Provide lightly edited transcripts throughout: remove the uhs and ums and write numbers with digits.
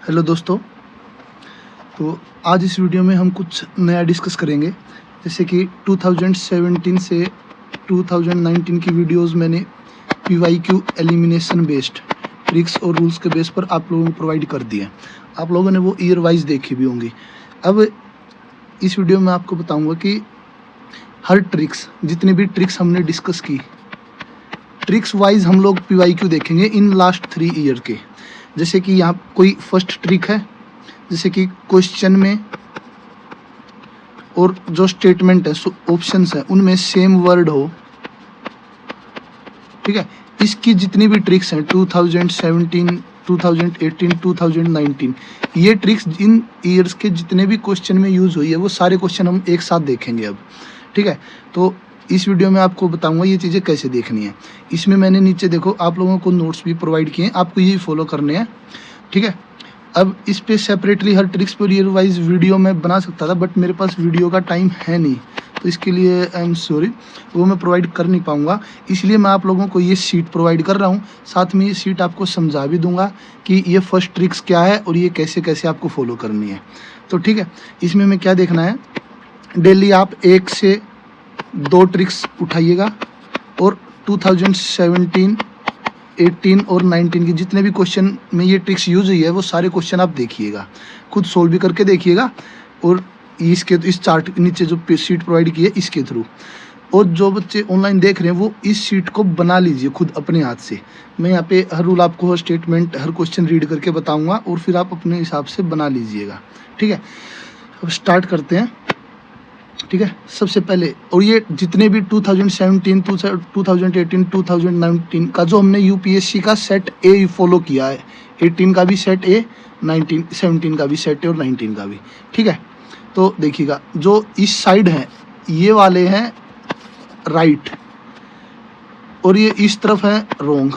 Hello दोस्तों। तो आज इस वीडियो में हम कुछ नया डिस्कस करेंगे। जैसे कि 2017 से 2019 की वीडियोस मैंने PYQ एलिमिनेशन बेस्ड ट्रिक्स और रूल्स के बेस पर आप लोगों को प्रोवाइड कर दिए। आप लोगों ने वो ईयर वाइज देखी भी होंगी। अब इस वीडियो में आपको बताऊंगा कि हर ट्रिक्स, जितनी भी ट्रिक्स हमने डिस्कस की, ट्रिक्स वाइज हम लोग PYQ देखेंगे इन लास्ट 3 ईयर के। जैसे कि यहाँ कोई फर्स्ट ट्रिक है, जैसे कि क्वेश्चन में और जो स्टेटमेंट है, ऑप्शंस है, उनमें सेम वर्ड हो। ठीक है, इसकी जितनी भी ट्रिक्स हैं 2017, 2018, 2019, ये ट्रिक्स इन ईयर्स के जितने भी क्वेश्चन में यूज हुई है वो सारे क्वेश्चन हम एक साथ देखेंगे अब। ठीक है, तो इस वीडियो में आपको बताऊंगा ये चीज़ें कैसे देखनी है। इसमें मैंने नीचे देखो आप लोगों को नोट्स भी प्रोवाइड किए हैं, आपको यही फॉलो करने हैं। ठीक है, अब इस पे सेपरेटली हर ट्रिक्स पर ईयर वाइज वीडियो मैं बना सकता था, बट मेरे पास वीडियो का टाइम है नहीं, तो इसके लिए आई एम सॉरी, वो मैं प्रोवाइड कर नहीं पाऊँगा। इसलिए मैं आप लोगों को ये शीट प्रोवाइड कर रहा हूँ, साथ में ये शीट आपको समझा भी दूंगा कि ये फर्स्ट ट्रिक्स क्या है और ये कैसे कैसे आपको फॉलो करनी है। तो ठीक है, इसमें मैं क्या देखना है, डेली आप 1 से 2 ट्रिक्स उठाइएगा और 2017, 18 और 19 की जितने भी क्वेश्चन में ये ट्रिक्स यूज हुई है वो सारे क्वेश्चन आप देखिएगा, खुद सोल्व भी करके देखिएगा, और इसके इस चार्ट नीचे जो शीट प्रोवाइड की है इसके थ्रू। और जो बच्चे ऑनलाइन देख रहे हैं वो इस शीट को बना लीजिए खुद अपने हाथ से। मैं यहाँ पे हर रूल आपको, हर स्टेटमेंट, हर क्वेश्चन रीड करके बताऊँगा और फिर आप अपने हिसाब से बना लीजिएगा। ठीक है, अब स्टार्ट करते हैं। ठीक है, सबसे पहले, और ये जितने भी 2017, 2018, 2019 का जो हमने UPSC का सेट ए फॉलो किया है, 18 का भी सेट ए, 17 का भी सेट ए और 19 का भी। ठीक है, तो देखिएगा जो इस साइड है ये वाले हैं राइट और ये इस तरफ है रोंग।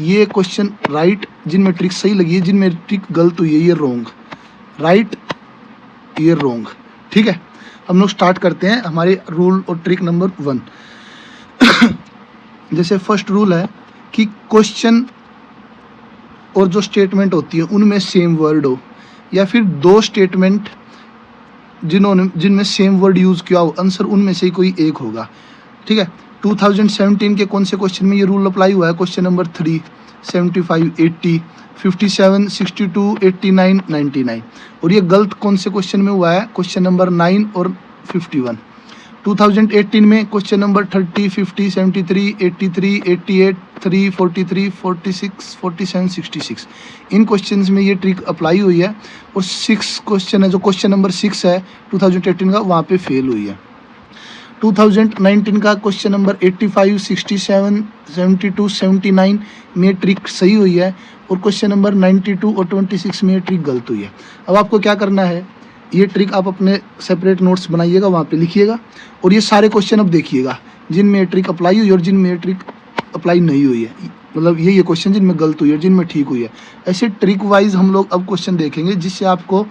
ये क्वेश्चन राइट जिनमें ट्रिक सही लगी है, जिनमें ट्रिक गलत हुई है ये रोंग, राइट ये रोंग। ठीक है, हम लोग स्टार्ट करते हैं हमारे रूल और ट्रिक नंबर 1। जैसे फर्स्ट रूल है कि क्वेश्चन और जो स्टेटमेंट होती है उनमें सेम वर्ड हो, या फिर 2 स्टेटमेंट जिनमें सेम वर्ड यूज किया हो, आंसर उनमें से ही कोई एक होगा। ठीक है, 2017 के कौन से क्वेश्चन में ये रूल अप्लाई हुआ है? Question number 3, 75, 80, 57, 62, 89, 99। और ये गलत कौन से क्वेश्चन में हुआ है? क्वेश्चन नंबर 9 और 51। 2018 में क्वेश्चन नंबर 30, 50, 73, 83, 88, 3, 43, 46, 47, 66। इन क्वेश्चंस में ये ट्रिक अप्लाई हुई है। और 6 क्वेश्चन है, जो क्वेश्चन नंबर 6 है 2018 का, वहाँ पे फेल हुई है। 2019 का क्वेश्चन नंबर 85, 67, 72, 79 में ट्रिक सही हुई है, और क्वेश्चन नंबर 92 और 26 में ट्रिक गलत हुई है। अब आपको क्या करना है, ये ट्रिक आप अपने सेपरेट नोट्स बनाइएगा, वहाँ पे लिखिएगा, और ये सारे क्वेश्चन अब देखिएगा जिनमें ये ट्रिक अप्लाई हुई और जिनमें ये ट्रिक अप्लाई नहीं हुई है, मतलब ये क्वेश्चन जिनमें गलत हुई है और जिनमें ठीक हुई है। ऐसे ट्रिक वाइज हम लोग अब क्वेश्चन देखेंगे, जिससे आपको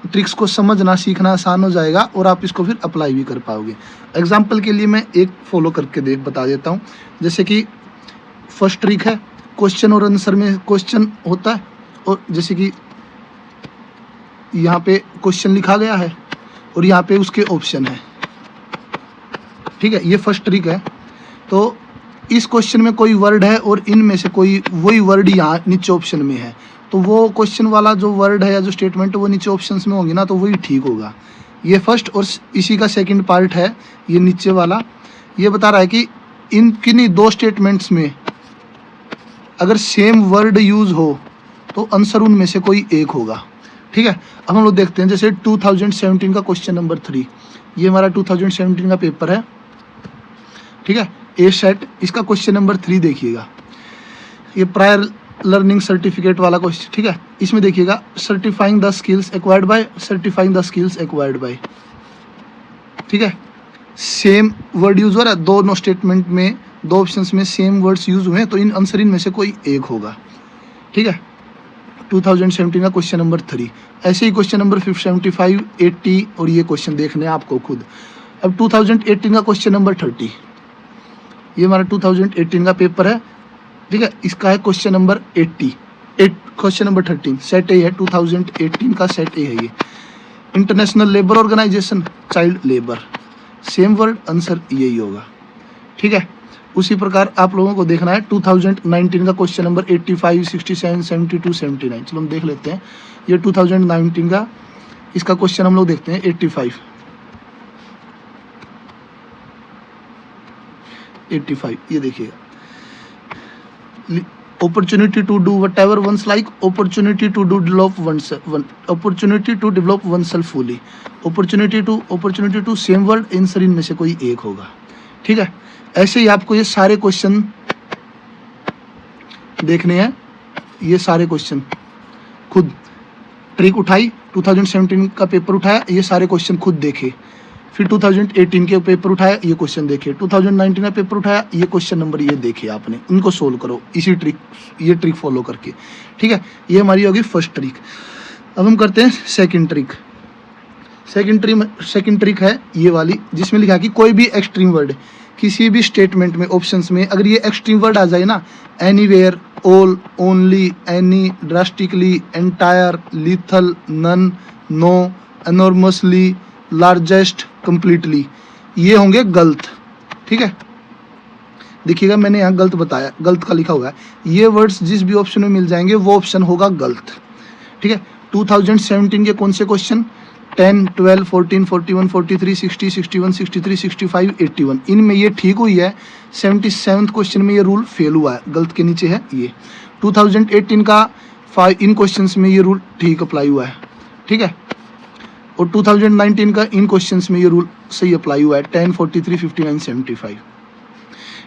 ट्रिक्स को समझना सीखना आसान हो जाएगा और आप इसको फिर अप्लाई भी कर पाओगे। एग्जाम्पल के लिए मैं एक फॉलो करके बता देता हूँ। जैसे कि फर्स्ट ट्रिक है, क्वेश्चन और आंसर में क्वेश्चन होता है, और जैसे कि यहाँ पे क्वेश्चन लिखा गया है और यहाँ पे उसके ऑप्शन है। ठीक है, ये फर्स्ट ट्रिक है। तो इस क्वेश्चन में कोई वर्ड है और इनमें से कोई वही वर्ड यहाँ नीचे ऑप्शन में है, तो वो क्वेश्चन वाला जो वर्ड है या जो स्टेटमेंट है वो नीचे ऑप्शंस में होंगे ना, तो वही ठीक होगा। ये फर्स्ट, और इसी का सेकंड पार्ट है ये नीचे वाला। ये बता रहा है कि इन किन्हीं 2 स्टेटमेंट्स में अगर सेम वर्ड यूज हो तो आंसर उनमें से कोई एक होगा। ठीक है, अब हम लोग देखते हैं। जैसे 2017 का क्वेश्चन नंबर 3, ये हमारा 2017 का पेपर है। ठीक है, ए सेट, इसका क्वेश्चन नंबर 3 देखिएगा, ये प्रायर लर्निंग सर्टिफिकेट वाला क्वेश्चन। ठीक है, इसमें देखिएगा certifying the skills acquired by, certifying the skills acquired by. ठीक है, सेम वर्ड यूज हो रहा है, दोनों स्टेटमेंट में 2 ऑप्शंस में सेम वर्ड्स यूज हुए हैं, तो इन आंसर इनमें से कोई एक होगा। ठीक है, 2017 का क्वेश्चन नंबर 3। ऐसे ही क्वेश्चन नंबर 75, 80 और ये क्वेश्चन देखने हैं आपको खुद। अब 2018 का क्वेश्चन नंबर 30, ये हमारा 2018 का पेपर है। ठीक है, इसका है question number 80। Question number 13 set A है, 2018 का सेट ए है ये। International Labour Organization, child labour, same word, answer यही होगा। ठीक है, उसी प्रकार आप लोगों को देखना है 2019 का क्वेश्चन नंबर 85, 67, 72, 79। चलो हम देख लेते हैं ये 2019 का, इसका क्वेश्चन हम लोग देखते हैं 85। ये देखिएगा, opportunity to do whatever one's like, opportunity to do develop oneself, opportunity to develop oneself fully, opportunity to same word, answer इनमें से कोई एक होगा। ठीक है, ऐसे ही आपको ये सारे क्वेश्चन देखने हैं, ये सारे क्वेश्चन खुद ट्रिक उठाई, 2017 का पेपर उठाया, ये सारे क्वेश्चन खुद देखे, फिर 2018 के पेपर उठाया, ये क्वेश्चन देखे, 2019 का पेपर उठाया, ये क्वेश्चन नंबर ये देखे आपने, उनको सोल्व करो इसी ट्रिक, ये ट्रिक फॉलो करके। ठीक है, ये हमारी होगी फर्स्ट ट्रिक। अब हम करते हैं सेकंड ट्रिक। सेकंड ट्रिक है ये वाली, जिसमें लिखा कि कोई भी एक्सट्रीम वर्ड किसी भी स्टेटमेंट में, ऑप्शंस में अगर ये एक्सट्रीम वर्ड आ जाए ना, anywhere, all, only, any, drastically, entire, lethal, none, no, enormously, largest, completely, ये होंगे गलत। ठीक है, देखिएगा मैंने यहाँ गलत बताया, गलत का लिखा हुआ है, ये वर्ड्स जिस भी ऑप्शन में मिल जाएंगे वो ऑप्शन होगा गलत। ठीक है, 2017 के कौन से क्वेश्चन, 10, 12, 14, 41, 43, 60, 61, 63, 65, 81, इनमें ये ठीक हुई है। 77 क्वेश्चन में ये रूल फेल हुआ है, गलत के नीचे है ये। 2018 का इन क्वेश्चंस में ये रूल ठीक अप्लाई हुआ है। ठीक है, और 2019 का इन क्वेश्चंस में ये रूल सही अप्लाई हुआ है, 10, 43, 59, 75।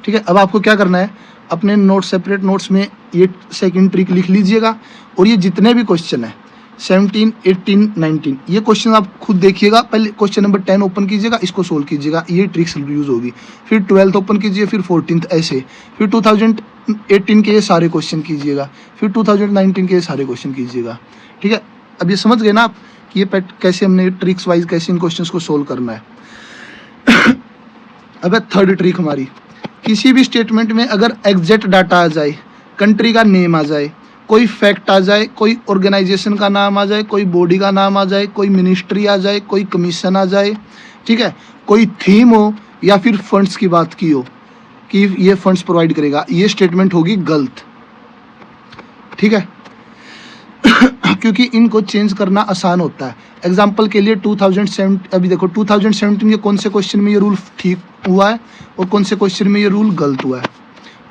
ठीक है, अब आपको क्या करना है, अपने नोट्स, सेपरेट नोट्स में ये सेकंड ट्रिक लिख लीजिएगा, और ये जितने भी क्वेश्चन है 17, 18, 19, ये क्वेश्चन आप खुद देखिएगा। पहले क्वेश्चन नंबर 10 ओपन कीजिएगा, इसको सोल्व कीजिएगा, ये ट्रिक्स यूज होगी। फिर 12th ओपन कीजिए, फिर 14th, ऐसे। फिर 2018 के ये सारे क्वेश्चन कीजिएगा, फिर 2019 के ये सारे क्वेश्चन कीजिएगा। ठीक है, अब ये समझ गए ना आप कि ये कैसे हमने ट्रिक्स वाइज कैसे इन क्वेश्चंस को सोल्व करना है। अब है थर्ड ट्रिक हमारी, किसी भी स्टेटमेंट में अगर एग्जैक्ट डाटा आ जाए, कंट्री का नेम आ जाए, कोई फैक्ट आ जाए, कोई ऑर्गेनाइजेशन का नाम आ जाए, कोई बॉडी का नाम आ जाए, कोई मिनिस्ट्री आ जाए, कोई कमीशन आ जाए, ठीक है, कोई थीम हो, या फिर फंड्स की बात की हो कि ये फंड्स प्रोवाइड करेगा, ये स्टेटमेंट होगी गलत। ठीक है, क्योंकि इनको चेंज करना आसान होता है। एग्जाम्पल के लिए 2007, अभी देखो 2017 के कौन से क्वेश्चन में ये रूल ठीक हुआ है और कौन से क्वेश्चन में ये रूल गलत हुआ है।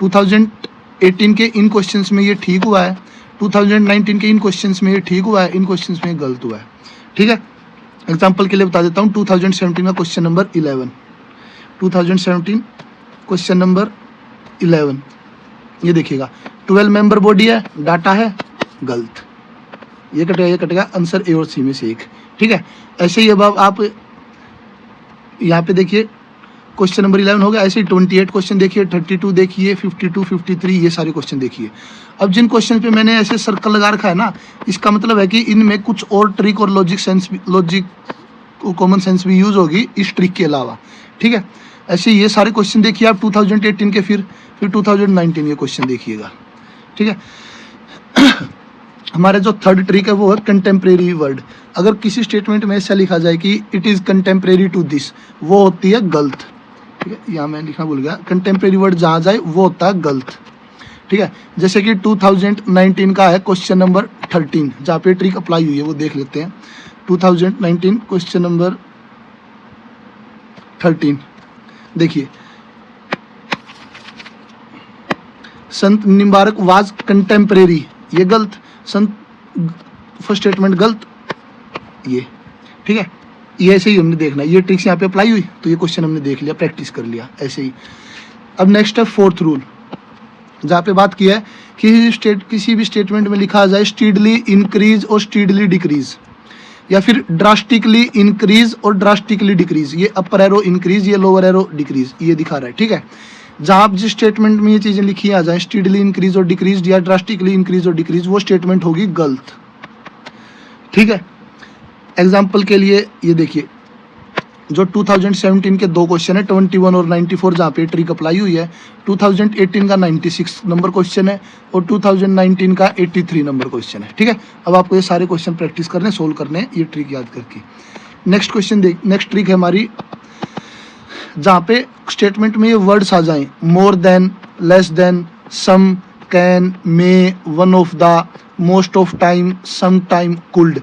2018 के इन क्वेश्चंस में ये ठीक हुआ है, 2019 के इन क्वेश्चंस में ये ठीक हुआ है, इन क्वेश्चंस में गलत हुआ है। ठीक है, एग्जाम्पल के लिए बता देता हूँ 2017 का क्वेश्चन नंबर 11, 2017 क्वेश्चन नंबर 11, ये देखिएगा 12 मेंबर बॉडी है, डाटा है, गलत, ये कटेगा, आंसर ए और सी में से एक। ठीक है, ऐसे ही अब आप यहाँ पे देखिए क्वेश्चन नंबर 11 हो गया, ऐसे ही 28 क्वेश्चन देखिए, 32 देखिए, 52, 53, ये सारे क्वेश्चन देखिए। अब जिन क्वेश्चन पे मैंने ऐसे सर्कल लगा रखा है ना, इसका मतलब है कि इनमें कुछ और ट्रिक और लॉजिक कॉमन सेंस भी यूज होगी इस ट्रिक के अलावा। ठीक है, ऐसे ये सारे क्वेश्चन देखिए आप 2018 के, फिर 2019 के क्वेश्चन देखिएगा। ठीक है, हमारा जो थर्ड ट्रिक है वो है कंटेम्प्रेरी वर्ड। अगर किसी स्टेटमेंट में ऐसा लिखा जाए कि it is contemporary to this, वो होती है गलत। ठीक है, यहाँ मैं लिखना भूल गया, कंटेम्प्रेरी वर्ड जहाँ जाए वो होता है गलत। ठीक है, जैसे कि 2019 का है क्वेश्चन नंबर 13, जहाँ पे ट्रिक अप्लाई हुई है वो देख लेते हैं। 2019 क्वेश्चन नंबर 13 देखिए, संत निम्बारक वाज कंटेम्प्रेरी, ये गलत, संत फर्स्ट स्टेटमेंट गलत, ये। ठीक है, ये ऐसे ही हमने देखना है, ये ट्रिक्स यहाँ पे अप्लाई हुई तो ये क्वेश्चन हमने देख लिया, प्रैक्टिस कर लिया ऐसे ही। अब नेक्स्ट है फोर्थ रूल, जहाँ पे बात की है कि किसी भी स्टेटमेंट में लिखा जाए स्टीडली इंक्रीज और स्टीडली डिक्रीज, या फिर ड्रास्टिकली इंक्रीज और ड्रास्टिकली डिक्रीज, ये अपर एरो इंक्रीज, ये लोअर एरो डिक्रीज, ये दिखा रहा है। ठीक है, जहाँ आप जिस स्टेटमेंट में ये चीज़ें लिखी आ जाए, स्टीडली इंक्रीज और डिक्रीज या ड्रास्टिकली इंक्रीज और डिक्रीज, वो स्टेटमेंट होगी गलत। ठीक है, एग्जाम्पल के लिए ये देखिए जो 2017 के दो क्वेश्चन है 21 और 94 जहाँ पे ट्रिक अप्लाई हुई है, 2018 का 96 नंबर क्वेश्चन है और 2019 का 83 नंबर क्वेश्चन है। ठीक है, अब आपको ये सारे क्वेश्चन प्रैक्टिस करने, सोल्व करने, ये ट्रिक याद करके। नेक्स्ट क्वेश्चन नेक्स्ट ट्रिक है हमारी, जहाँ पे स्टेटमेंट में ये वर्ड्स आ जाएं, more than, less than, some, can, may, one of the, most of time, some time, could,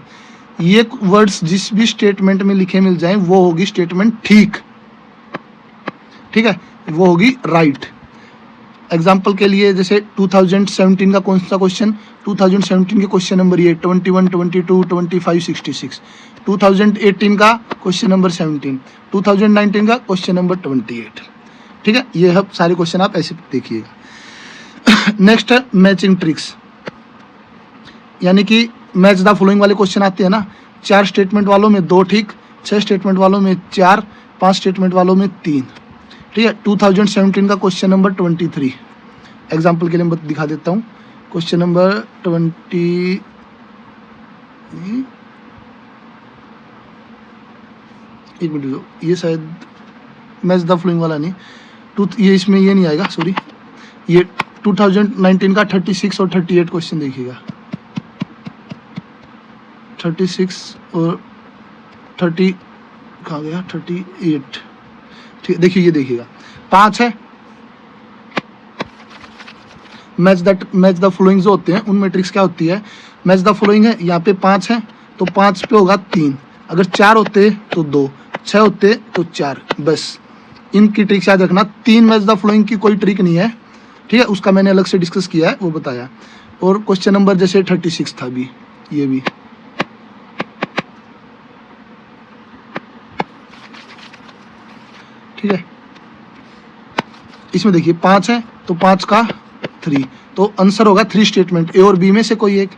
ये वर्ड्स जिस भी स्टेटमेंट में लिखे मिल जाएं वो होगी स्टेटमेंट ठीक। ठीक है, वो होगी राइट। एग्जाम्पल के लिए जैसे 2017 का कौन सा क्वेश्चन, 2017 के क्वेश्चन नंबर ये 21, 22, 25, 66, 2018 का क्वेश्चन नंबर 17, 2019 का क्वेश्चन नंबर 28। ठीक है, ये सब सारे क्वेश्चन आप ऐसे देखिएगा। नेक्स्ट है मैचिंग ट्रिक्स, यानी कि मैच द फॉलोइंग वाले क्वेश्चन आते हैं ना, 4 स्टेटमेंट वालों में 2 ठीक, 6 स्टेटमेंट वालों में 4, 5 स्टेटमेंट वालों में 3। ठीक है, 2017 का क्वेश्चन नंबर 23, एग्जाम्पल के लिए मैं दिखा देता हूँ। क्वेश्चन नंबर 20, एक मिनट दो, ये शायद मैच द फॉलोइंग वाला नहीं, ये इसमें ये नहीं आएगा, सॉरी, ये 2019 का 36 और 38 क्वेश्चन देखिएगा, 36 और 30 कहाँ गया, 38। ठीक, देखिए ये देखिएगा 5 है। मैच द फॉलोइंग जो होते हैं उनमें ट्रिक्स क्या होती है, मैच द फॉलोइंग है, यहाँ पे 5 है तो 5 पे होगा 3, अगर 4 होते तो 2, 6 होते तो 4, बस इनकी ट्रिक्स याद रखना। 3 मैच द फॉलोइंग की कोई ट्रिक नहीं है। ठीक है, उसका मैंने अलग से डिस्कस किया है, वो बताया। और क्वेश्चन नंबर जैसे 36 था भी, ये भी ठीक है, इसमें देखिए 5 है तो 5 का 3, तो आंसर होगा 3 स्टेटमेंट, ए और बी में से कोई एक।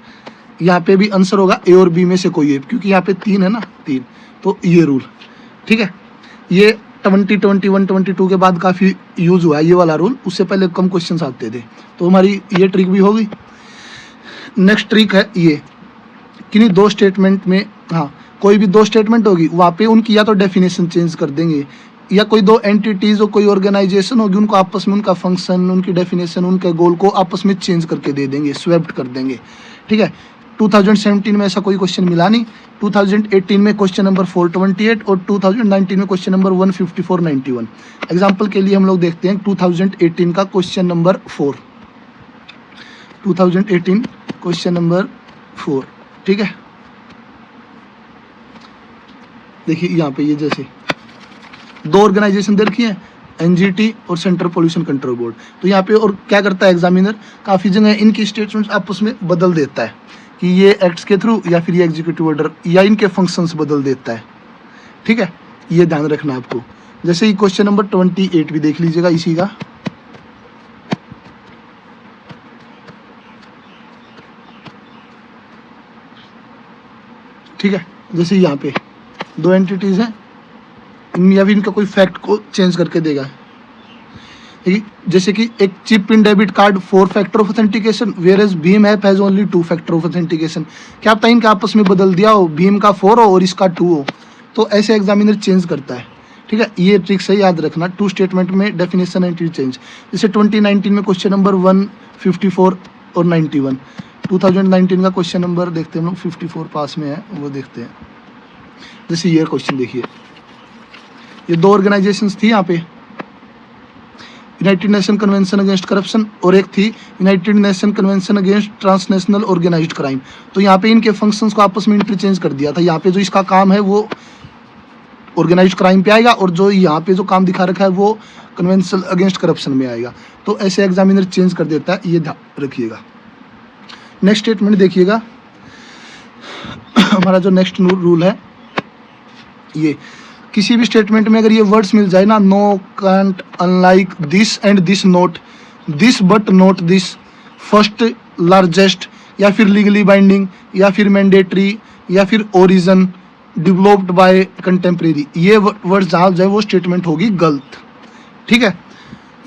यहाँ पे भी आंसर होगा ए और बी में से कोई एक, क्योंकि यहाँ पे 3 है ना, 3, तो ये रूल। ठीक है, ये 20, 21, 22 के बाद काफ़ी यूज हुआ है ये वाला रूल, उससे पहले कम क्वेश्चंस आते थे, तो हमारी ये ट्रिक भी होगी। नेक्स्ट ट्रिक है ये, किन्हीं 2 स्टेटमेंट में, हाँ कोई भी 2 स्टेटमेंट होगी वहाँ पे उनकी या तो डेफिनेशन चेंज कर देंगे, या कोई 2 एंटिटीज और कोई ऑर्गेनाइजेशन होगी, उनको आपस में उनका फंक्शन, उनकी डेफिनेशन, उनके गोल को आपस में चेंज करके दे देंगे, स्वैप्ड कर देंगे। ठीक है, 2017 में ऐसा कोई क्वेश्चन मिला नहीं, 2018 में क्वेश्चन नंबर 428 और 2019 में क्वेश्चन नंबर 154, 91। एग्जाम्पल के लिए हम लोग देखते हैं 2018 का क्वेश्चन नंबर 4, 2018 क्वेश्चन नंबर 4। ठीक है, देखिए यहाँ पे ये जैसे 2 ऑर्गेनाइजेशन दे रखी है, एनजीटी और सेंट्रल पोल्यूशन कंट्रोल बोर्ड। तो यहाँ पे और क्या करता है एग्जामिनर, काफ़ी जगह इनकी स्टेटमेंट्स आपस में बदल देता है कि ये एक्ट्स के थ्रू, या फिर ये एग्जीक्यूटिव ऑर्डर, या इनके फंक्शंस बदल देता है। ठीक है, ये ध्यान रखना आपको। जैसे ही क्वेश्चन नंबर 28 भी देख लीजिएगा इसी का, ठीक है, जैसे यहाँ पे 2 एंटिटीज हैं, या फिर इनका कोई फैक्ट को चेंज करके देगा। जैसे कि एक chip in debit card 4 factor of authentication, whereas भीम app has only 2 factor of authentication. क्या पता इनका आपस में बदल दिया हो, भीम का 4 हो और इसका 2 हो, तो ऐसे एग्जामिनर चेंज करता है। ठीक है, ये ट्रिक से याद रखना, 2 स्टेटमेंट में डेफिनेशन एंटिटी चेंज। जैसे 2019 में क्वेश्चन नंबर 154 और 91, 2019 का क्वेश्चन नंबर देखते हैं हम लोग, 54 पास में है वो देखते हैं। जैसे ये क्वेश्चन देखिए, ये 2 ऑर्गेनाइजेशंस थी यहाँ पे, United Nation Convention against corruption और एक थी United Nation Convention against transnational organised crime. तो यहाँ पे इनके फंक्शंस को आपस में इंटरचेंज कर दिया था। यहाँ पे जो इसका काम है वो ऑर्गेनाइज्ड क्राइम पे आएगा, और जो यहाँ पे जो काम दिखा रखा है वो कन्वेंशन अगेंस्ट करप्शन में आएगा। तो ऐसे एग्जामिनर चेंज कर देता है, ये ध्यान रखिएगा। नेक्स्ट स्टेटमेंट देखिएगा, हमारा जो नेक्स्ट रूल है ये, किसी भी स्टेटमेंट में अगर ये वर्ड्स मिल जाए ना, no, can't, unlike, this and this not, this but not this, first, largest, या फिर लीगली बाइंडिंग, या फिर मैंडेटरी, या फिर ओरिजिन, डेवलप्ड बाय कंटेम्प्रेरी, ये वर्ड्स जहाँ जाए वो स्टेटमेंट होगी गलत। ठीक है,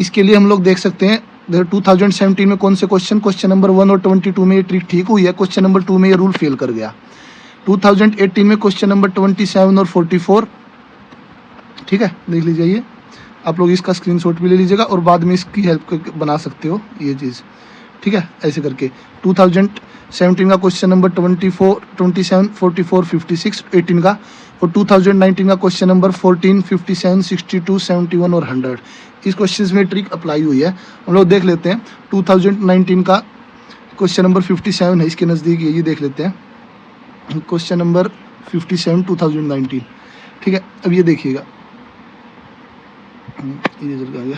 इसके लिए हम लोग देख सकते हैं 2017 में कौन से क्वेश्चन नंबर 1 और 22 में ये ट्रिक ठीक हुई है, क्वेश्चन नंबर 2 में ये रूल फेल कर गया। 2018 में क्वेश्चन नंबर 27 और 44, ठीक है, देख लीजिए, ये आप लोग इसका स्क्रीनशॉट भी ले लीजिएगा और बाद में इसकी हेल्प करके बना सकते हो ये चीज़। ठीक है, ऐसे करके 2017 का क्वेश्चन नंबर 24, 27, 44, 56, 18 का, और 2019 का क्वेश्चन नंबर 14, 57, 62, 71 और 100। इस क्वेश्चन में ट्रिक अप्लाई हुई है, हम लोग देख लेते हैं। 2019 का क्वेश्चन नंबर 57 है, इसके नज़दीक ये देख लेते हैं। Question number 57 2019। ठीक है, अब ये देखिएगा, ये आ गया।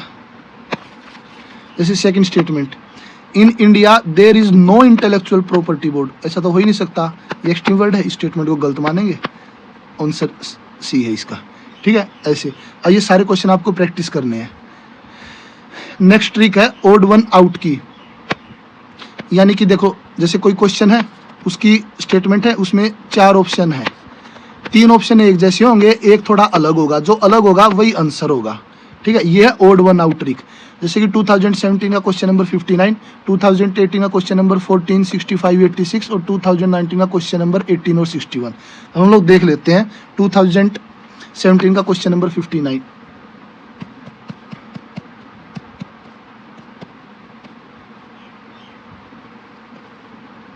जैसे second statement, in India there is no intellectual property board. ऐसा तो हो ही नहीं सकता, ये एक्सट्रीम वर्ड है, इस स्टेटमेंट को गलत मानेंगे। आंसर सी है इसका। ठीक है, ऐसे अब ये सारे क्वेश्चन आपको प्रैक्टिस करने हैं। नेक्स्ट ट्रिक है ओड वन आउट की, यानी कि देखो जैसे कोई क्वेश्चन है, उसकी स्टेटमेंट है, उसमें 4 ऑप्शन है, 3 ऑप्शन एक जैसे होंगे, एक थोड़ा अलग होगा, जो अलग होगा वही आंसर होगा। ठीक है, ये है ओड वन आउट ट्रिक। जैसे कि 2017 का क्वेश्चन नंबर 59, 2018 का क्वेश्चन नंबर 14, 65, 86 और 2019 का क्वेश्चन नंबर 18 और 61। हम लोग देख लेते हैं 2017 का क्वेश्चन नंबर 59।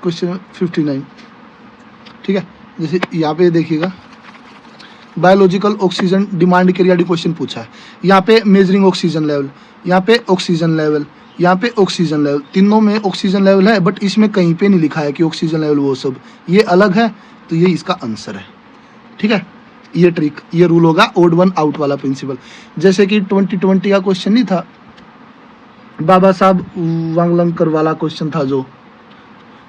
क्वेश्चन 59, ठीक है, जैसे यहाँ पे देखिएगा, बायोलॉजिकल ऑक्सीजन डिमांड के रिगार्डिंग क्वेश्चन पूछा है। यहाँ पे मेजरिंग ऑक्सीजन लेवल, यहाँ पे ऑक्सीजन लेवल, यहाँ पे ऑक्सीजन लेवल, तीनों में ऑक्सीजन लेवल है, बट इसमें कहीं पे नहीं लिखा है कि ऑक्सीजन लेवल वो सब, ये अलग है, तो ये इसका आंसर है। ठीक है, ये ट्रिक, ये रूल होगा ओड वन आउट वाला प्रिंसिपल। जैसे कि 2020 का क्वेश्चन नहीं था, बाबा साहब वांगलंकर वाला क्वेश्चन था, जो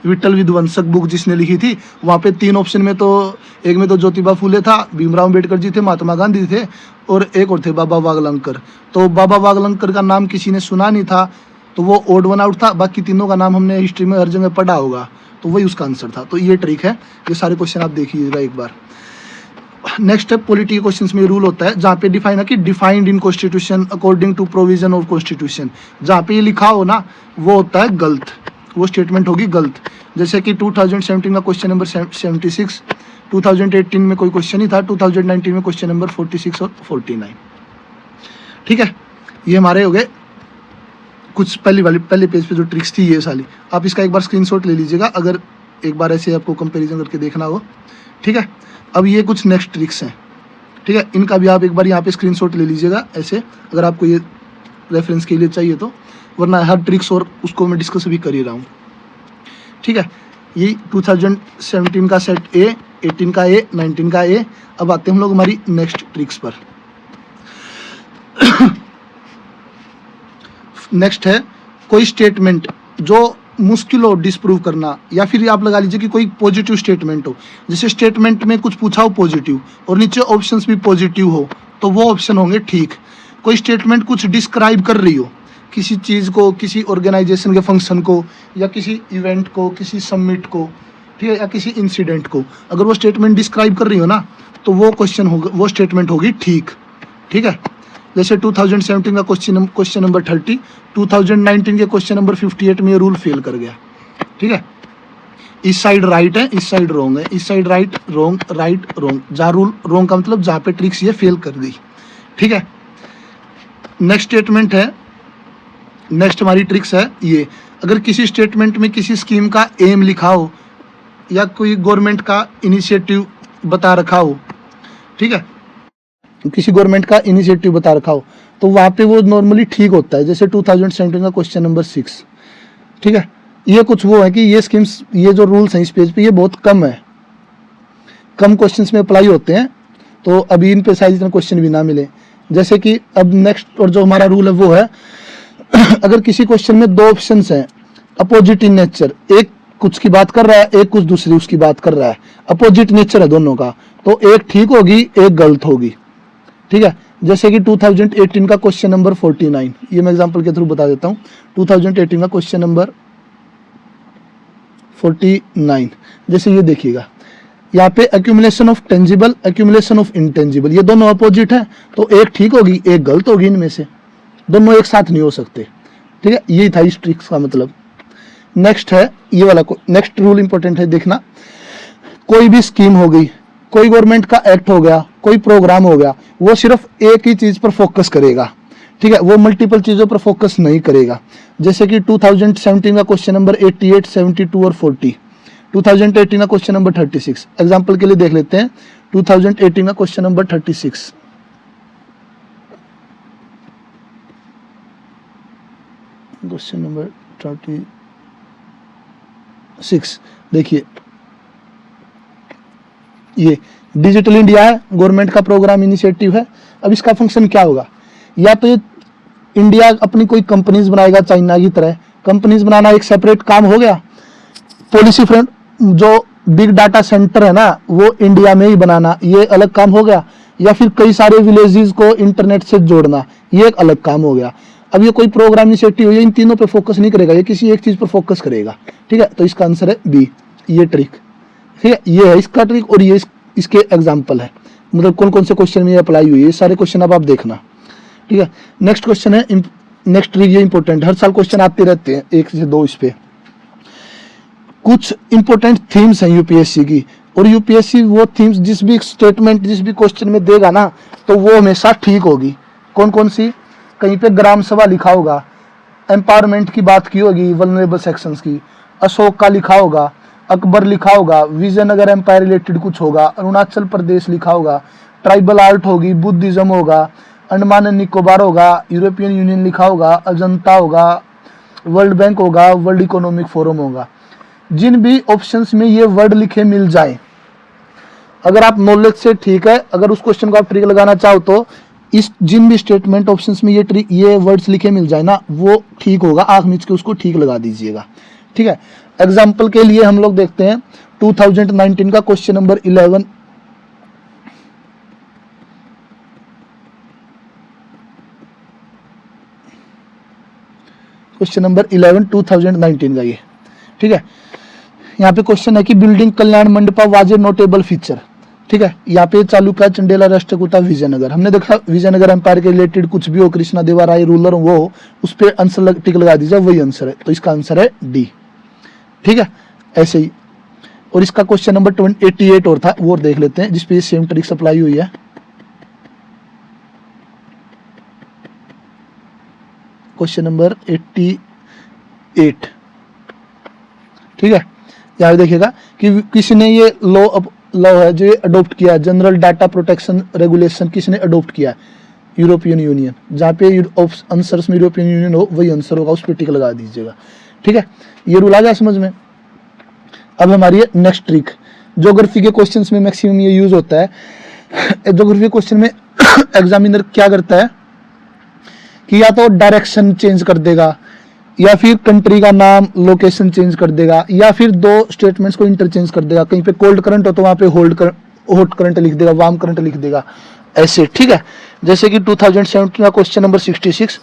विट्ठल विध्वंसक बुक जिसने लिखी थी, वहाँ पे 3 ऑप्शन में तो, एक में तो ज्योतिबा फूले था, भीमराव अम्बेडकर जी थे, महात्मा गांधी थे, और एक और थे बाबा वागलंकर। तो बाबा वागलंकर का नाम किसी ने सुना नहीं था, तो वो ओड वन आउट था। बाकी तीनों का नाम हमने हिस्ट्री में हर जगह पढ़ा होगा, तो वही उसका आंसर था। तो ये ट्रिक है, ये सारे क्वेश्चन आप देखिएगा एक बार। नेक्स्ट है पॉलिटी के क्वेश्चन में रूल होता है, जहाँ पे डिफाइन है कि defined in constitution according to provision of constitution, जहाँ पे ये लिखा हो ना, वो होता है गलत, वो स्टेटमेंट होगी गलत। जैसे कि 2017 का क्वेश्चन नंबर 76, 2018 में कोई क्वेश्चन ही था, 2019 में क्वेश्चन नंबर 46 और 49। ठीक है, ये हमारे हो गए कुछ पहले पेज पे जो ट्रिक्स थी ये सारी। आप इसका एक बार स्क्रीनशॉट ले लीजिएगा, अगर एक बार ऐसे आपको कंपैरिजन करके देखना हो। ठीक है, अब ये कुछ नेक्स्ट ट्रिक्स हैं। ठीक है, इनका भी आप एक बार यहाँ पे स्क्रीनशॉट ले लीजिएगा ऐसे, अगर आपको ये रेफरेंस के लिए चाहिए तो, वरना हर ट्रिक्स और उसको मैं डिस्कस भी कर ही रहा हूँ। ठीक है, ये 2017 का सेट ए, 18 का ए, 19 का ए। अब आते हैं हम लोग हमारी नेक्स्ट ट्रिक्स पर। नेक्स्ट है कोई स्टेटमेंट जो मुश्किल हो डिस्प्रूव करना, या फिर आप लगा लीजिए कि कोई पॉजिटिव स्टेटमेंट हो। जैसे स्टेटमेंट में कुछ पूछा हो पॉजिटिव और नीचे ऑप्शंस भी पॉजिटिव हो, तो वो ऑप्शन होंगे ठीक। कोई स्टेटमेंट कुछ डिस्क्राइब कर रही हो, किसी चीज़ को, किसी ऑर्गेनाइजेशन के फंक्शन को, या किसी इवेंट को, किसी समिट को, ठीक है, या किसी इंसिडेंट को, अगर वो स्टेटमेंट डिस्क्राइब कर रही हो ना, तो वो क्वेश्चन होगा, वो स्टेटमेंट होगी ठीक। ठीक है, जैसे 2017 का क्वेश्चन नंबर 30, 2019 के क्वेश्चन नंबर 58 में ये रूल फेल कर गया। ठीक है, इस साइड राइट है, इस साइड रॉन्ग है, इस side right wrong, right wrong, जहाँ रूल रॉन्ग का मतलब जहाँ पे ट्रिक्स ये फेल कर दी। ठीक है, नेक्स्ट स्टेटमेंट है, नेक्स्ट हमारी ट्रिक्स है ये, अगर किसी स्टेटमेंट में किसी स्कीम का एम लिखा हो या कोई गवर्नमेंट का इनिशिएटिव बता रखा हो, ठीक है, किसी गवर्नमेंट का इनिशिएटिव बता रखा हो, तो वहाँ पे वो नॉर्मली ठीक होता है। जैसे 2017 का क्वेश्चन नंबर 6। ठीक है, ये कुछ वो है कि ये स्कीम्स, ये जो रूल्स हैं इस पेज पे, ये बहुत कम है, कम क्वेश्चंस में अप्लाई होते हैं, तो अभी इन पे शायद इतना क्वेश्चन भी ना मिले। जैसे कि अब नेक्स्ट और जो हमारा रूल है वो है, अगर किसी क्वेश्चन में 2 ऑप्शंस हैं अपोजिट इन नेचर, एक कुछ की बात कर रहा है, एक कुछ दूसरी उसकी बात कर रहा है, अपोजिट नेचर है दोनों का, तो एक ठीक होगी, एक गलत होगी। ठीक है, जैसे कि 2018 का क्वेश्चन नंबर 49, ये मैं एग्जांपल के थ्रू बता देता हूँ। 2018 का क्वेश्चन नंबर 49, जैसे ये देखिएगा, यहाँ पे accumulation of tangible, accumulation of intangible, ये दोनों अपोजिट है, तो एक ठीक होगी, एक गलत होगी, इनमें से दोनों एक साथ नहीं हो सकते। ठीक है, यही था इस ट्रिक्स का मतलब। नेक्स्ट है ये वाला, नेक्स्ट रूल इंपॉर्टेंट है देखना, कोई भी स्कीम हो गई, कोई गवर्नमेंट का एक्ट हो गया, कोई प्रोग्राम हो गया, वो सिर्फ एक ही चीज पर फोकस करेगा, ठीक है, वो मल्टीपल चीजों पर फोकस नहीं करेगा। जैसे कि 2017 का क्वेश्चन नंबर 88, 72 और 40, 2018 का क्वेश्चन नंबर 36। एग्जाम्पल के लिए देख लेते हैं 2018 का क्वेश्चन नंबर 36। क्वेश्चन नंबर 36 देखिए, ये डिजिटल इंडिया है, गवर्नमेंट का प्रोग्राम इनिशिएटिव है। अब इसका फंक्शन क्या होगा, या तो ये इंडिया अपनी कोई कंपनीज बनाएगा, चाइना की तरह कंपनीज बनाना एक सेपरेट काम हो गया। पॉलिसी फ्रंट जो बिग डाटा सेंटर है ना, वो इंडिया में ही बनाना, ये अलग काम हो गया। या फिर कई सारे विलेजेस को इंटरनेट से जोड़ना, ये एक अलग काम हो गया। अब ये कोई प्रोग्राम इनिशिएटिव है, इन तीनों पे फोकस नहीं करेगा, ये किसी एक चीज पर फोकस करेगा, ठीक है। तो इसका आंसर है बी, ये ट्रिक, ठीक है, ये है इसका ट्रिक। और ये इसके एग्जाम्पल है, मतलब कौन कौन से क्वेश्चन में ये अप्लाई हुई है, ये सारे क्वेश्चन अब आप देखना, ठीक है। नेक्स्ट क्वेश्चन है, नेक्स्ट ट्रिक, ये इंपॉर्टेंट, हर साल क्वेश्चन आते रहते हैं, 1 से 2 इस पे। कुछ इंपॉर्टेंट थीम्स हैं यूपीएससी की, और यूपीएससी वो थीम्स जिस भी स्टेटमेंट, जिस भी क्वेश्चन में देगा ना, तो वो हमेशा ठीक होगी। कौन कौन सी, कहीं पे ग्राम सभा लिखा होगा, एम्पावरमेंट की बात की होगी, वल्नरेबल सेक्शंस की, अशोक का लिखा होगा, अकबर लिखा होगा, विजयनगर एम्पायर रिलेटेड कुछ होगा, अरुणाचल प्रदेश लिखा होगा, ट्राइबल आर्ट होगी, बुद्धिज्म होगा, अंडमान एंड निकोबार होगा, यूरोपियन यूनियन लिखा होगा, अजंता होगा, वर्ल्ड बैंक होगा, वर्ल्ड इकोनॉमिक फोरम होगा। जिन भी ऑप्शंस में ये वर्ड लिखे मिल जाए, अगर आप नॉलेज से ठीक है, अगर उस क्वेश्चन को आप ट्रिक लगाना चाहो तो इस जिन भी स्टेटमेंट ऑप्शंस में ये वर्ड्स लिखे मिल जाए ना, वो ठीक होगा, आंख मीच के उसको ठीक लगा दीजिएगा, ठीक है। एग्जाम्पल के लिए हम लोग देखते हैं 2019 का क्वेश्चन नंबर 11, क्वेश्चन नंबर 11 2019 का ये, ठीक है। यहाँ पे क्वेश्चन है कि building Kalyan mandapa was a notable feature, ठीक है। यहाँ पे चालुक्य, चंडेला, राष्ट्रकूटा, विजयनगर, हमने देखा विजयनगर एम्पायर के रिलेटेड कुछ भी हो, कृष्णा देवा राय रूलर वो, उस पर आंसर टिक लगा दीजिए, वही आंसर है। तो इसका आंसर है डी, ठीक है, ऐसे ही। और इसका क्वेश्चन नंबर 88 और था, वो और देख लेते हैं, जिसपे सेम ट्रिक अप्लाई हुई है। क्वेश्चन नंबर 88, ठीक है। यहाँ देखिएगा कि किसने ये लॉ है जो अडॉप्ट किया, जनरल डाटा प्रोटेक्शन रेगुलेशन, किसने अडॉप्ट किया, यूरोपियन यूनियन। जहाँ पे आंसर्स में यूरोपियन यूनियन हो वही आंसर होगा, उस पर टिक लगा दीजिएगा, ठीक है। ये रूल आ गया समझ में। अब हमारी है नेक्स्ट ट्रिक, ज्योग्राफी के क्वेश्चंस में मैक्सिमम ये यूज होता है। ज्योग्राफी क्वेश्चन में एग्जामिनर क्या करता है कि या तो डायरेक्शन चेंज कर देगा, या फिर कंट्री का नाम, लोकेशन चेंज कर देगा, या फिर दो स्टेटमेंट्स को इंटरचेंज कर देगा। कहीं पे कोल्ड करंट हो तो वहां पे हॉट करंट लिख देगा, वार्म करंट लिख देगा, ऐसे, ठीक है। जैसे कि 2017 का क्वेश्चन नंबर 66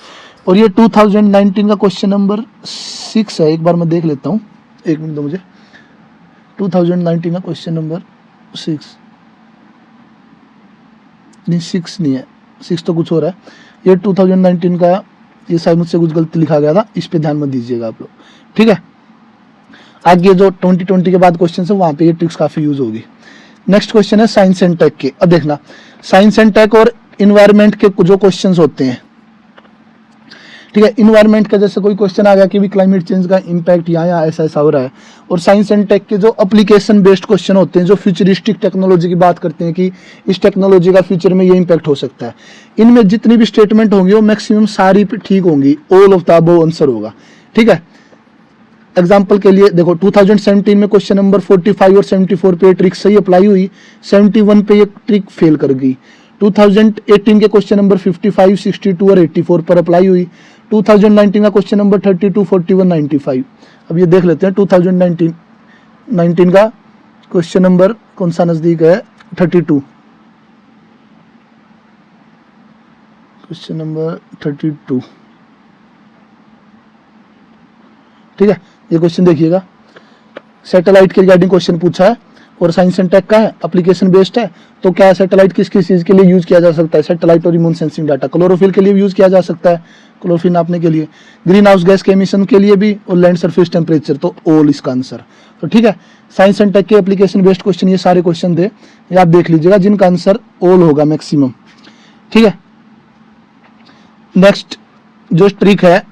और ये 2019 का क्वेश्चन नंबर 6 है। एक बार मैं देख लेता हूँ, एक मिनट दो मुझे। 2019 का क्वेश्चन नंबर 6 नहीं, 6 नहीं है, 6 तो कुछ और है। ये 2019 का, ये शायद मुझसे कुछ गलती लिखा गया था, इस पे ध्यान मत दीजिएगा आप लोग, ठीक है। आगे जो 2020 के बाद क्वेश्चन है वहां पे ये ट्रिक्स काफी यूज होगी। नेक्स्ट क्वेश्चन है साइंस एंड टेक के। अब देखना, साइंस एंड टेक और इन्वायरमेंट के जो क्वेश्चंस होते हैं, ठीक है। इन्वायरमेंट का जैसे कोई क्वेश्चन आ गया कि भी क्लाइमेट चेंज का इम्पैक्ट यहाँ ऐसा ऐसा हो रहा है। और साइंस एंड टेक के जो एप्लीकेशन बेस्ड क्वेश्चन होते हैं, जो फ्यूचरिस्टिक टेक्नोलॉजी की बात करते हैं कि इस टेक्नोलॉजी का फ्यूचर में ये इम्पैक्ट हो सकता है, इनमें जितनी भी स्टेटमेंट होंगी वो मैक्सिमम सारी ठीक होंगी, all of the above answer होगा, ठीक है। एग्जाम्पल के लिए देखो, 2017 में क्वेश्चन नंबर 45 और 74 पे ट्रिक सही अप्लाई हुई, 71 पे ये ट्रिक फेल कर गई। 2018 के क्वेश्चन नंबर 55, 62 और 84 पर अप्लाई हुई। 2019 का क्वेश्चन नंबर 32, 41, 95। अब ये देख लेते हैं 2019 का क्वेश्चन नंबर कौन सा नजदीक है, 32, क्वेश्चन नंबर 32, ठीक है। ये क्वेश्चन देखिएगा, सैटेलाइट के रिगार्डिंग क्वेश्चन पूछा है और साइंस एंड टेक का है, एप्लीकेशन बेस्ड है। तो क्या है, सैटेलाइट किस किस चीज़ के लिए यूज़ किया जा सकता है, सैटेलाइट और रिमोट सेंसिंग डाटा। क्लोरोफिल के लिए भी यूज़ किया जा सकता है, क्लोरोफिल नापने के लिए, ग्रीन हाउस गैस के एमिशन के लिए भी, और लैंड सरफेस टेम्परेचर। तो ऑल इसका आंसर। तो ठीक है, साइंस एंड टेक के एप्लीकेशन बेस्ड क्वेश्चन ये सारे क्वेश्चन थे, ये आप देख लीजिएगा, जिनका आंसर ऑल होगा मैक्सिमम। ठीक है, नेक्स्ट जो ट्रिक है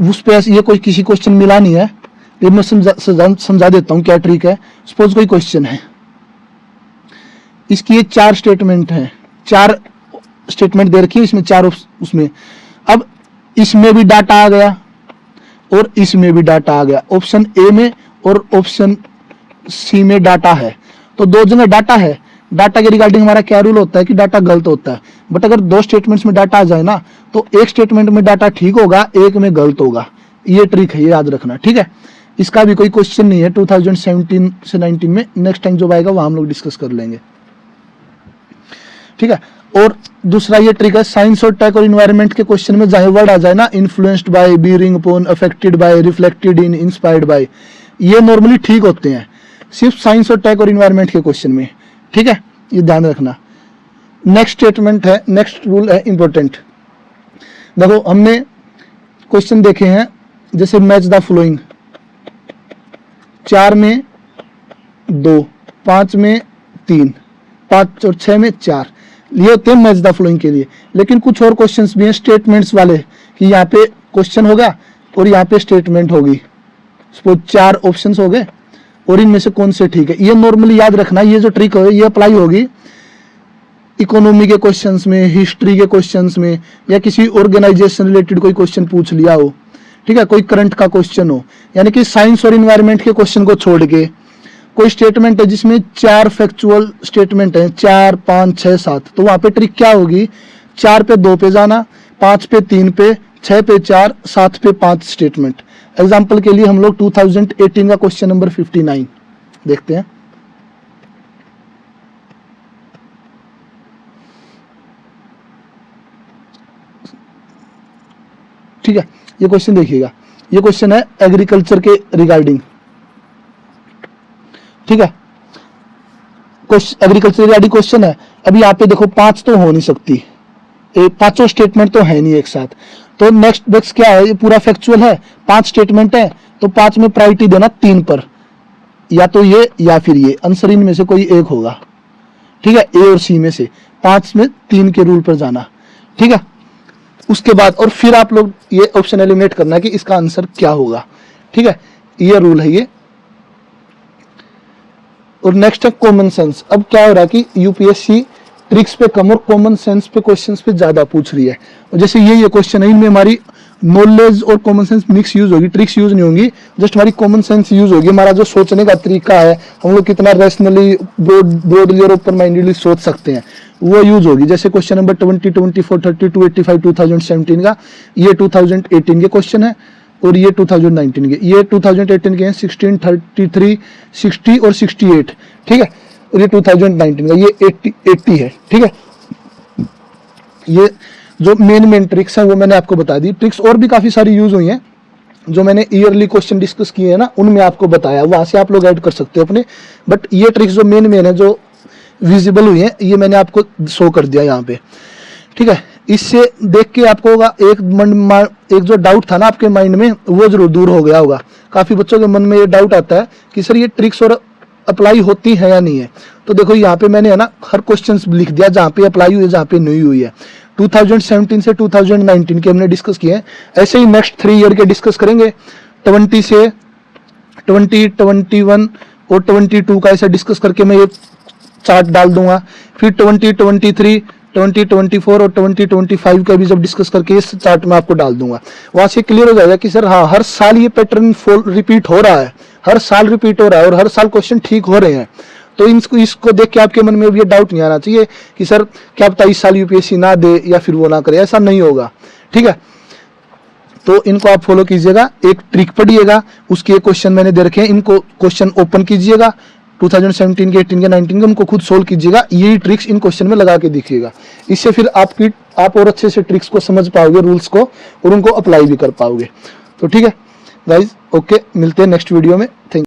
उस पे ये कोई किसी क्वेश्चन मिला नहीं है, ये मैं समझा देता हूँ क्या ट्रिक है। सपोज कोई क्वेश्चन है, इसकी ये 4 स्टेटमेंट हैं, 4 स्टेटमेंट दे रखी है, इसमें 4 उसमें। अब इसमें भी डाटा आ गया और इसमें भी डाटा आ गया, ऑप्शन ए में और ऑप्शन सी में डाटा है। तो 2 जगह डाटा है, डाटा के रिगार्डिंग हमारा क्या रूल होता है कि डाटा गलत होता है। बट अगर 2 स्टेटमेंट्स में डाटा आ जाए ना, तो एक स्टेटमेंट में डाटा ठीक होगा, एक में गलत होगा। ये ट्रिक है, ये याद रखना। ठीक है, इसका भी कोई क्वेश्चन नहीं है 2017 से 19 में, नेक्स्ट टाइम जब आएगा वहां हम लोग डिस्कस कर लेंगे। ठीक है, और दूसरा ये ट्रिक है, साइंस और टेक और इन्वायरमेंट के क्वेश्चन में चाहे वर्ड आ जाए ना, influenced by, bearing upon, affected by, reflected in, inspired by, ये नॉर्मली ठीक होते हैं सिर्फ साइंस और टेक और इन्वायरमेंट के क्वेश्चन में। ठीक है, ये ध्यान रखना। नेक्स्ट स्टेटमेंट है, नेक्स्ट रूल है इंपॉर्टेंट। देखो हमने क्वेश्चन देखे हैं, जैसे मैच द फॉलोइंग, 4 में 2, 5 में 3, 5 और 6 में 4, ये होते हैं मैच द फॉलोइंग के लिए। लेकिन कुछ और क्वेश्चंस भी हैं स्टेटमेंट्स वाले, कि यहाँ पे क्वेश्चन होगा और यहाँ पे स्टेटमेंट होगी। सपोज 4 ऑप्शंस हो गए और इनमें से कौन से ठीक है। ये नॉर्मली याद रखना, ये जो ट्रिक है ये अप्लाई होगी इकोनॉमी के क्वेश्चंस में, हिस्ट्री के क्वेश्चंस में, या किसी ऑर्गेनाइजेशन रिलेटेड कोई क्वेश्चन पूछ लिया हो। ठीक है, कोई करंट का क्वेश्चन हो, यानी कि साइंस और इन्वायरमेंट के क्वेश्चन को छोड़ के कोई स्टेटमेंट है जिसमें 4 फैक्चुअल स्टेटमेंट है, 4, 5, 6, 7, तो वहां पे ट्रिक क्या होगी, 4 पे 2 पे जाना, 5 पे 3 पे, 6 पे 4, 7 पे 5 स्टेटमेंट। एग्जाम्पल के लिए हम लोग 2018 का क्वेश्चन नंबर 59 देखते हैं। ठीक है, ये क्वेश्चन देखिएगा, ये क्वेश्चन है एग्रीकल्चर के रिगार्डिंग। ठीक है, एग्रीकल्चर रिगार्डिंग क्वेश्चन है। अभी यहाँ पे देखो 5 तो हो नहीं सकती, 5 स्टेटमेंट तो है नहीं एक साथ। तो नेक्स्ट बेस्ट क्या है, ये पूरा फैक्चुअल है, 5 स्टेटमेंट है, तो 5 में प्रायोरिटी देना 3 पर, या तो ये या फिर ये, आंसर इनमें से कोई एक होगा। ठीक है, ए और सी में से 5 में 3 के रूल पर जाना। ठीक है, उसके बाद और फिर आप लोग ये ऑप्शन एलिमिनेट करना है कि इसका आंसर क्या होगा। ठीक है, ये रूल है ये। और नेक्स्ट है कॉमन सेंस। अब क्या हो रहा है कि यूपीएससी ट्रिक्स पे कम और कॉमन सेंस पे क्वेश्चंस पे ज्यादा पूछ रही है। और जैसे ये क्वेश्चन है, इनमें हमारी नॉलेज और कॉमन सेंस मिक्स यूज होगी, ट्रिक्स यूज नहीं होंगी, जस्ट हमारी कॉमन सेंस यूज होगी। हमारा जो सोचने का तरीका है, हम लोग कितना रैशनली, ब्रॉडली और ओपन माइंडेडली सोच सकते हैं, वो यूज होगी। जैसे क्वेश्चन नंबर 20, 24, 32, 85 2017 का, ये 2018 के क्वेश्चन है, और ये 2019 के, ये 2018 के हैं 16, 33, 60 और 68। ठीक है, और ये 2019 का, ये 80 है। ठीक है, ये जो मेन ट्रिक्स हैं वो मैंने आपको बता दी। ट्रिक्स और भी काफी सारी यूज हुई हैं, जो मैंने ईयरली क्वेश्चन डिस्कस किए हैं ना, उनमें आपको बताया, वहां से आप लोग ऐड कर सकते हो अपने। बट ये ट्रिक्स जो मेन है, जो विजिबल हुई है, ये मैंने आपको शो कर दिया यहाँ पे। ठीक है, इससे देख के आपको होगा एक जो डाउट था ना आपके माइंड में, वो जरूर दूर हो गया होगा। काफी बच्चों के मन में ये डाउट आता है कि सर ये ट्रिक्स और अप्लाई होती है या नहीं है। तो देखो यहाँ पे मैंने है ना हर क्वेश्चन लिख दिया, जहाँ पे अप्लाई हुई है, जहाँ पे नहीं हुई है। 2017 से 2019 के हमने डिस्कस किए हैं। ऐसे ही नेक्स्ट 3 ईयर के डिस्कस करेंगे, 20 से 20, 21 और 22 का ऐसा डिस्कस करके मैं ये चार्ट डाल दूंगा। फिर 2023, 2024 और 2025 का भी जब डिस्कस करके इस चार्ट में आपको डाल दूंगा। वहां से क्लियर हो जाएगा कि सर हाँ, हर साल ये पैटर्न रिपीट हो रहा है, हर साल रिपीट हो रहा है और हर साल क्वेश्चन ठीक हो रहे हैं। तो इसको देख के आपके मन में भी ये डाउट नहीं आना चाहिए कि सर क्या पता इस साल यूपीएससी ना दे या फिर वो ना करे, ऐसा नहीं होगा। ठीक है, तो इनको आप फॉलो कीजिएगा। एक ट्रिक पढ़िएगा, उसके क्वेश्चन मैंने दे रखे हैं, इनको क्वेश्चन ओपन कीजिएगा, 2017 के, 18 के, 19 के, उनको खुद सोल्व कीजिएगा। यही ट्रिक्स इन क्वेश्चन में लगा के देखिएगा। इससे फिर आप और अच्छे से ट्रिक्स को समझ पाओगे, रूल्स को, और उनको अप्लाई भी कर पाओगे। तो ठीक है गाइज, ओके, मिलते हैं नेक्स्ट वीडियो में। थैंक